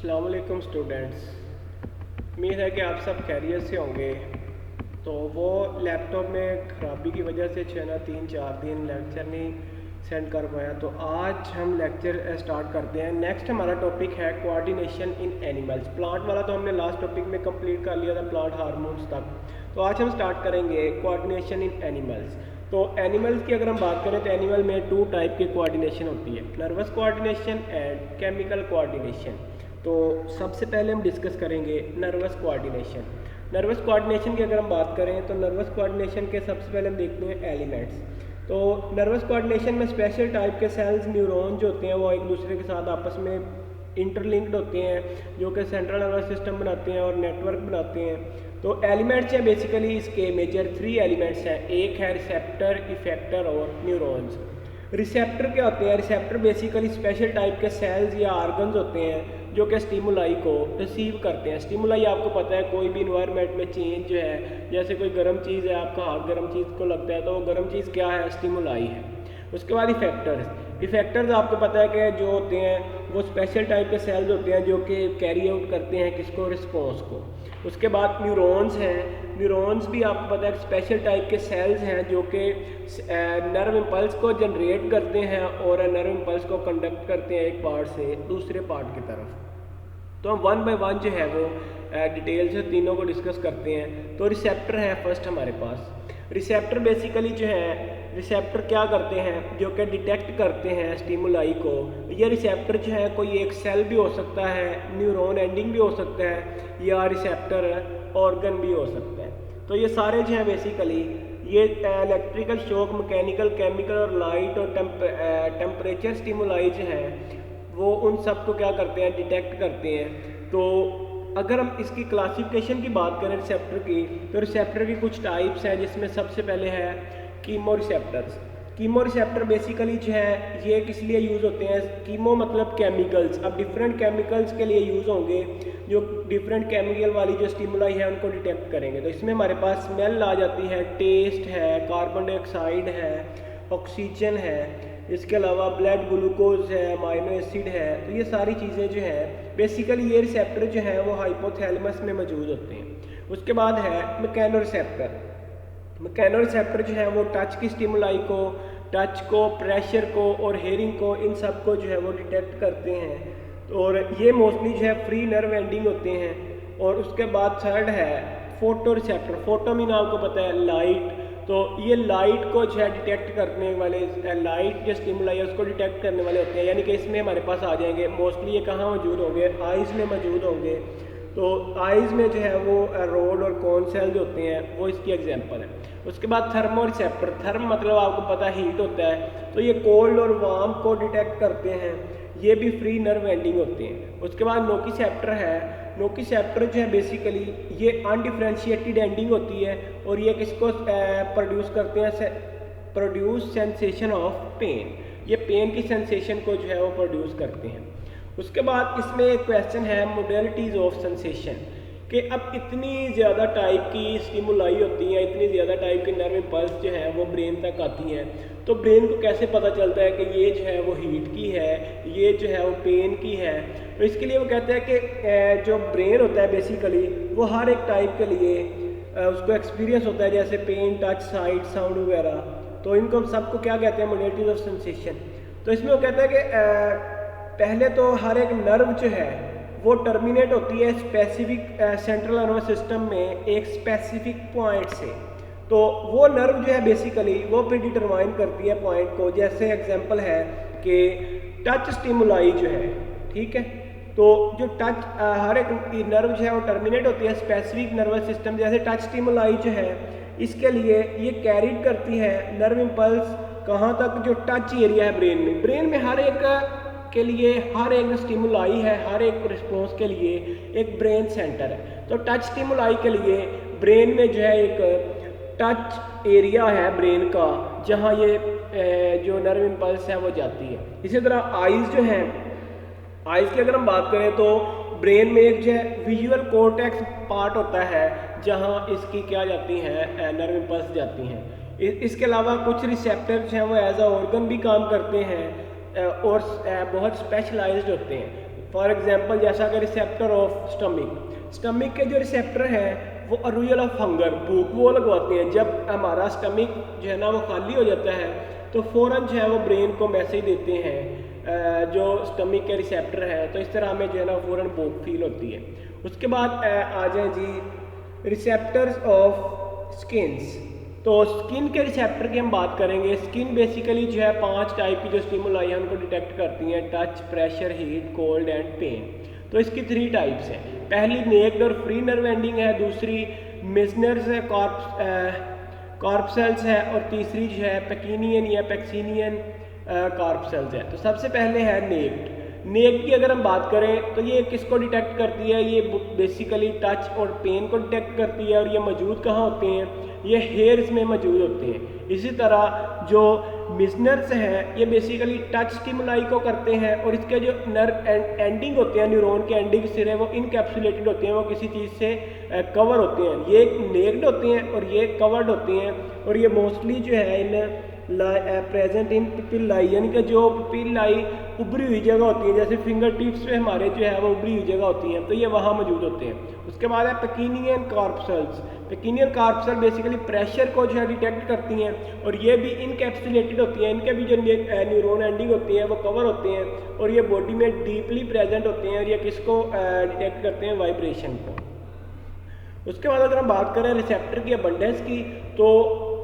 अस्सलाम वालेकुम स्टूडेंट्स। उम्मीद है कि आप सब खैरियत से होंगे। तो वो लैपटॉप में ख़राबी की वजह से 3-4 दिन लेक्चर नहीं सेंड कर पाया, तो आज हम लेक्चर स्टार्ट करते हैं। नेक्स्ट हमारा टॉपिक है कोऑर्डिनेशन इन एनिमल्स। प्लांट वाला तो हमने लास्ट टॉपिक में कंप्लीट कर लिया था, प्लांट हार्मोन्स तक। तो आज हम स्टार्ट करेंगे कोऑर्डिनेशन इन एनिमल्स। तो एनिमल्स की अगर हम बात करें तो एनिमल में 2 टाइप की कोऑर्डिनेशन होती है, nervous coordination and chemical coordination. तो सबसे पहले हम डिस्कस करेंगे नर्वस कोऑर्डिनेशन। नर्वस कोऑर्डिनेशन की अगर हम बात करें तो नर्वस कोऑर्डिनेशन के सबसे पहले हम देखते हैं एलिमेंट्स। तो नर्वस कोऑर्डिनेशन में स्पेशल टाइप के सेल्स न्यूरॉन जो होते हैं वो एक दूसरे के साथ आपस में इंटरलिंक्ड होते हैं, जो कि सेंट्रल नर्वस सिस्टम बनाते हैं और नेटवर्क बनाते हैं। तो एलिमेंट्स हैं बेसिकली इसके मेजर 3 एलिमेंट्स हैं। एक है रिसेप्टर, इफेक्टर और न्यूरॉन्स। रिसेप्टर क्या होते हैं? रिसेप्टर बेसिकली स्पेशल टाइप के सेल्स या आर्गन्स होते हैं जो कि स्टिमुलाई को रिसीव करते हैं। स्टिमुलाई आपको पता है, कोई भी इन्वायरमेंट में चेंज जो है, जैसे कोई गर्म चीज़ है, आपका हाथ गर्म चीज़ को लगता है तो वो गर्म चीज़ क्या है? स्टिमुलाई है। उसके बाद इफेक्टर्स आपको पता है कि जो होते हैं वो स्पेशल टाइप के सेल्स होते हैं जो कि कैरी आउट करते हैं किसको? रिस्पॉन्स को। उसके बाद न्यूरॉन्स हैं। न्यूरॉन्स भी आपको पता है स्पेशल टाइप के सेल्स हैं जो कि नर्व इम्पल्स को जनरेट करते हैं और नर्व इम्पल्स को कंडक्ट करते हैं एक पार्ट से दूसरे पार्ट की तरफ। तो हम 1 बाय 1 जो है वो डिटेल से तीनों को डिस्कस करते हैं। तो रिसेप्टर है फर्स्ट हमारे पास। रिसेप्टर बेसिकली जो है, रिसेप्टर क्या करते हैं? जो कि डिटेक्ट करते हैं स्टिमुलाई को। ये रिसेप्टर जो है कोई एक सेल भी हो सकता है, न्यूरॉन एंडिंग भी हो सकता है, या रिसेप्टर ऑर्गन भी हो सकता है। तो ये सारे जो हैं बेसिकली ये इलेक्ट्रिकल शॉक, मैकेनिकल, केमिकल और लाइट और टेम्परेचर स्टिमुलाई जो हैं वो उन सब को क्या करते हैं? डिटेक्ट करते हैं। तो अगर हम इसकी क्लासिफिकेशन की बात करें रिसेप्टर की, तो रिसेप्टर की कुछ टाइप्स हैं, जिसमें सबसे पहले है chemo receptors. Chemo receptor basically जो है ये किस लिए यूज़ होते हैं? कीमो मतलब केमिकल्स। अब डिफरेंट केमिकल्स के लिए यूज़ होंगे, जो डिफरेंट केमिकल वाली जो स्टिमुलाई है उनको डिटेक्ट करेंगे। तो इसमें हमारे पास स्मेल आ जाती है, टेस्ट है, कार्बन डाइऑक्साइड है, ऑक्सीजन है, इसके अलावा ब्लड ग्लूकोज है, अमाइनो एसिड है। तो ये सारी चीज़ें जो हैं बेसिकली ये रिसेप्टर जो है वो हाइपोथैलेमस में मौजूद होते हैं। उसके बाद है मैकेनो रिसेप्टर। मैकेनो रिसेप्टर जो है वो टच की स्टिमुलाई को, टच को, प्रेशर को और हेयरिंग को, इन सब को जो है वो डिटेक्ट करते हैं। और ये मोस्टली जो है फ्री नर्व एंडिंग होते हैं। और उसके बाद थर्ड है फोटो रिसेप्टर। फोटो मीन आपको पता है लाइट। तो ये लाइट को जो है डिटेक्ट करने वाले, लाइट जो स्टिमुलाई है उसको डिटेक्ट करने वाले होते हैं। यानी कि इसमें हमारे पास आ जाएंगे मोस्टली ये कहाँ मौजूद होंगे? आइज़ में मौजूद होंगे। तो आइज़ में जो है वो रोड और कॉन सेल जो होते हैं वो इसकी एग्जांपल है। उसके बाद थर्मो रिसेप्टर। थर्म मतलब आपको पता है हीट होता है, तो ये कोल्ड और वार्म को डिटेक्ट करते हैं। ये भी फ्री नर्व एंडिंग होते हैं। उसके बाद नोकिसेप्टर है। नोकिसेप्टर जो है बेसिकली ये अनडिफरेंशिएटेड एंडिंग होती है और ये किसको प्रोड्यूस करते हैं? Produce sensation of pain. ये पेन की सेंसेशन को जो है वो प्रोड्यूस करते हैं। उसके बाद इसमें एक क्वेश्चन है मोडेलिटीज़ ऑफ सेंसेशन, कि अब इतनी ज़्यादा टाइप की स्टिमुलाई होती हैं, इतनी ज़्यादा टाइप के नर्व इम्पल्स जो है वो ब्रेन तक आती हैं, तो ब्रेन को कैसे पता चलता है कि ये जो है वो हीट की है, ये जो है वो पेन की है? तो इसके लिए वो कहते हैं कि जो ब्रेन होता है बेसिकली वो हर एक टाइप के लिए उसको एक्सपीरियंस होता है, जैसे पेन, टच, साइट, साउंड वगैरह। तो इनको सबको क्या कहते हैं? Modalities of sensation. तो इसमें वो कहते हैं कि पहले तो हर एक नर्व जो है वो टर्मिनेट होती है स्पेसिफिक सेंट्रल नर्वस सिस्टम में एक स्पेसिफिक पॉइंट से। तो वो नर्व जो है बेसिकली वो प्रीडिटरमाइन करती है पॉइंट को। जैसे एग्जांपल है कि टच स्टिमुलाई जो है, ठीक है, तो जो टच हर एक नर्व जो है वो टर्मिनेट होती है स्पेसिफिक नर्वस सिस्टम। जैसे टच स्टिमुलाई जो है इसके लिए ये कैरीड करती है नर्व इम्पल्स कहाँ तक? जो टच एरिया है ब्रेन में। ब्रेन में हर एक के लिए हर एक स्टिमुलाई है, हर एक रिस्पॉन्स के लिए एक ब्रेन सेंटर है। तो टच स्टिमुलाई के लिए ब्रेन में जो है एक टच एरिया है ब्रेन का, जहाँ ये जो नर्व इम्पल्स है वो जाती है। इसी तरह आइज़ जो हैं, आइज़ की अगर हम बात करें तो ब्रेन में एक जो है विजुअल कॉर्टेक्स पार्ट होता है जहाँ इसकी क्या जाती हैं? नर्व इम्पल्स जाती हैं। इसके अलावा कुछ रिसेप्टर्स हैं वो एज अ ऑर्गन भी काम करते हैं और बहुत स्पेशलाइज्ड होते हैं। फॉर एग्जांपल जैसा कि रिसेप्टर ऑफ स्टमक के जो रिसेप्टर हैं वो अरूजल ऑफ हंगर, भूख वो लगवाते हैं। जब हमारा स्टमक जो है ना वो खाली हो जाता है तो फ़ौरन जो है वो ब्रेन को मैसेज देते हैं जो स्टमक के रिसेप्टर है, तो इस तरह हमें जो है ना फ़ौरन भूख फील होती है। उसके बाद आ जाए जी रिसेप्टर्स ऑफ स्किन्स। तो स्किन के रिसेप्टर की हम बात करेंगे। स्किन बेसिकली जो है 5 टाइप की जो स्टिमुलाई है उनको डिटेक्ट करती हैं, touch, pressure, heat, cold and pain. तो इसकी 3 टाइप्स हैं। पहली नेक्ड और फ्री नर्व एंडिंग है, दूसरी मिजनर्स है, कॉर्पसेल्स है, और तीसरी जो है पेकिनियन या पैक्सिनियन कॉर्पसेल्स है। तो सबसे पहले है नेक्ड। नेक की अगर हम बात करें तो ये किसको डिटेक्ट करती है, ये बेसिकली टच और पेन को डिटेक्ट करती है। और ये मौजूद कहाँ होते हैं, ये हेयर्स में मौजूद होते हैं। इसी तरह जो मिजनर्स हैं ये बेसिकली टच स्टिमुलाई को करते हैं, और इसके जो नर्व एंडिंग होते हैं, न्यूरॉन के एंडिंग सिरे वो इनकैप्सुलेटेड होते हैं, वो किसी चीज़ से कवर होते हैं। ये नेक्ड होते हैं और ये कवर्ड होते हैं, और ये मोस्टली जो है इन प्रेजेंट इन पिपिलाई, यानी कि जो पिपिलाई उभरी हुई जगह होती है, जैसे फिंगर टिप्स पे हमारे जो है वो उभरी हुई जगह होती हैं, तो ये वहाँ मौजूद होते हैं। उसके बाद है पेकिनियन कॉर्पसेल्स। पेकिनियन कॉर्पसेल बेसिकली प्रेशर को जो है डिटेक्ट करती हैं, और ये भी इनकैप्सुलेटेड होती हैं। इनके भी जो न्यूरॉन एंडिंग होती हैं वो कवर होते हैं, और ये बॉडी में डीपली प्रेजेंट होते हैं, और ये किसको डिटेक्ट करते हैं, वाइब्रेशन को। उसके बाद अगर हम बात करें रिसेप्टर की अबंडेंस की, तो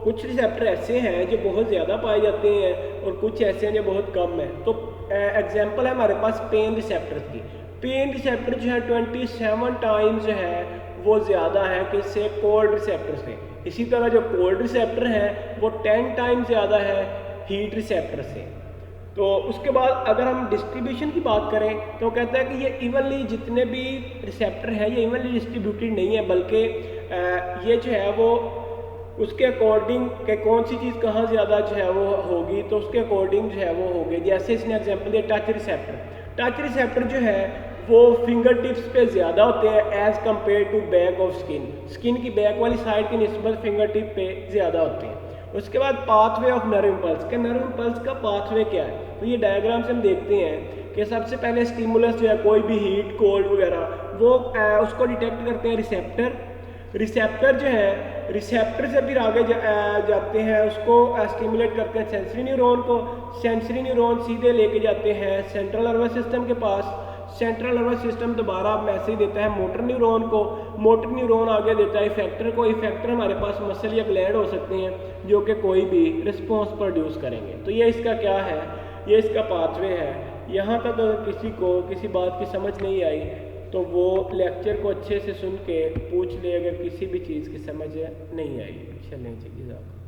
कुछ रिसेप्टर ऐसे हैं जो बहुत ज़्यादा पाए जाते हैं और कुछ ऐसे हैं जो बहुत कम है। तो एग्जांपल है हमारे पास पेन रिसेप्टर्स की। पेन रिसेप्टर जो है 27 टाइम्स जो है वो ज़्यादा है किससे, कोल्ड रिसेप्टर से। इसी तरह जो कोल्ड रिसेप्टर है वो 10 टाइम्स ज़्यादा है हीट रिसेप्टर से। तो उसके बाद अगर हम डिस्ट्रीब्यूशन की बात करें तो कहता है कि ये इवनली जितने भी रिसेप्टर हैं ये इवनली डिस्ट्रीब्यूटेड नहीं है, बल्कि ये जो है वो उसके अकॉर्डिंग के कौन सी चीज़ कहाँ ज़्यादा जो है वो होगी, तो उसके अकॉर्डिंग जो है वो होगी। जैसे इसने एग्जांपल दिया टच रिसेप्टर। टच रिसेप्टर जो है वो फिंगर टिप्स पे ज़्यादा होते हैं as compare to back of skin. Skin की बैक वाली साइड की निस्बत फिंगर टिप पे ज़्यादा होते हैं। उसके बाद पाथवे ऑफ नर्व इम्पल्स। के नर्व इम्पल्स का पाथवे क्या है, तो ये डायग्राम से हम देखते हैं कि सबसे पहले स्टिमुलस जो है कोई भी हीट, कोल्ड वगैरह वो उसको डिटेक्ट करते हैं रिसेप्टर जो है रिसेप्टर से फिर आगे जाते हैं, उसको स्टिमुलेट करते हैं सेंसरी न्यूरॉन को। सेंसरी न्यूरॉन सीधे लेके जाते हैं सेंट्रल नर्वस सिस्टम के पास। सेंट्रल नर्वस सिस्टम दोबारा मैसेज देता है मोटर न्यूरॉन को। मोटर न्यूरॉन आगे देता है इफेक्टर को। इफेक्टर हमारे पास मसल या ग्लैंड हो सकते हैं जो कि कोई भी रिस्पॉन्स प्रोड्यूस करेंगे। तो ये इसका क्या है, ये इसका पाथवे है। यहाँ तक अगर किसी को किसी बात की समझ नहीं आई तो वो लेक्चर को अच्छे से सुन के पूछ ले, अगर किसी भी चीज़ की समझ नहीं आई। चलें जी, जज़ाकल्लाह।